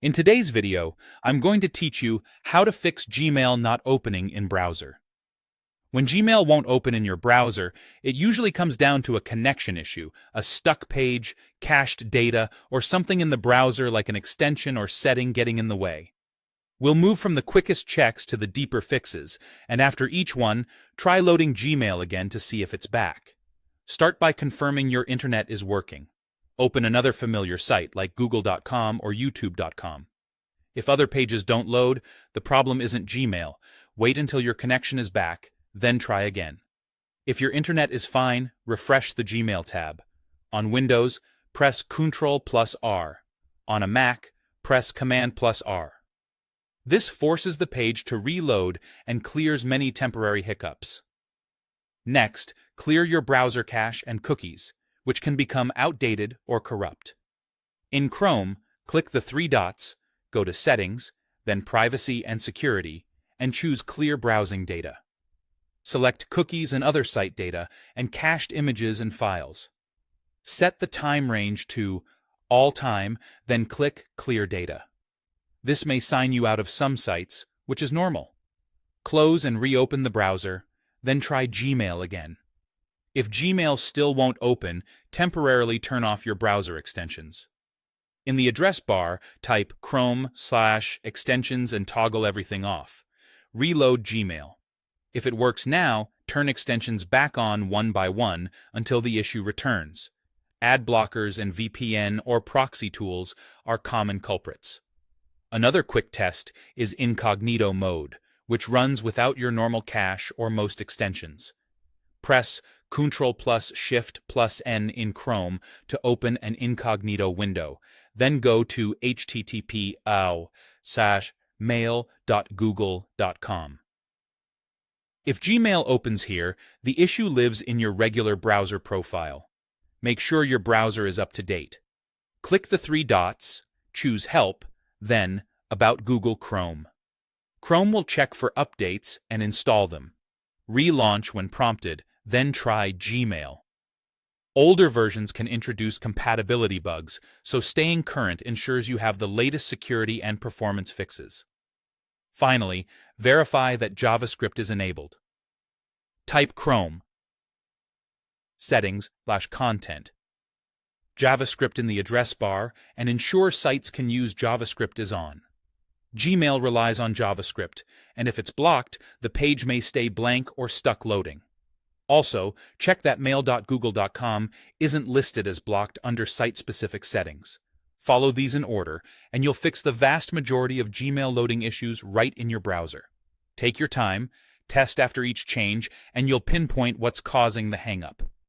In today's video, I'm going to teach you how to fix Gmail not opening in browser. When Gmail won't open in your browser, it usually comes down to a connection issue, a stuck page, cached data, or something in the browser like an extension or setting getting in the way. We'll move from the quickest checks to the deeper fixes, and after each one, try loading Gmail again to see if it's back. Start by confirming your internet is working. Open another familiar site like google.com or youtube.com. If other pages don't load, the problem isn't Gmail. Wait until your connection is back, then try again. If your internet is fine, refresh the Gmail tab. On Windows, press Ctrl+R. On a Mac, press Command+R. This forces the page to reload and clears many temporary hiccups. Next, clear your browser cache and cookies, which can become outdated or corrupt. In Chrome, click the three dots, go to Settings, then Privacy and Security, and choose Clear Browsing Data. Select cookies and other site data and cached images and files. Set the time range to All Time, then click Clear Data. This may sign you out of some sites, which is normal. Close and reopen the browser, then try Gmail again. If Gmail still won't open, temporarily turn off your browser extensions. In the address bar, type Chrome/extensions and toggle everything off. Reload Gmail. If it works now, turn extensions back on one by one until the issue returns. Ad blockers and VPN or proxy tools are common culprits. Another quick test is incognito mode, which runs without your normal cache or most extensions. Press Ctrl+Shift+N in Chrome to open an incognito window, then go to http://mail.google.com. If Gmail opens here, the issue lives in your regular browser profile. Make sure your browser is up to date. Click the three dots, choose Help, then About Google Chrome. Chrome will check for updates and install them. Relaunch when prompted, then try Gmail. Older versions can introduce compatibility bugs, so staying current ensures you have the latest security and performance fixes. Finally, verify that JavaScript is enabled. Type Chrome, Settings/Content, JavaScript in the address bar, and ensure sites can use JavaScript is on. Gmail relies on JavaScript, and if it's blocked, the page may stay blank or stuck loading. Also, check that mail.google.com isn't listed as blocked under site-specific settings. Follow these in order, and you'll fix the vast majority of Gmail loading issues right in your browser. Take your time, test after each change, and you'll pinpoint what's causing the hang-up.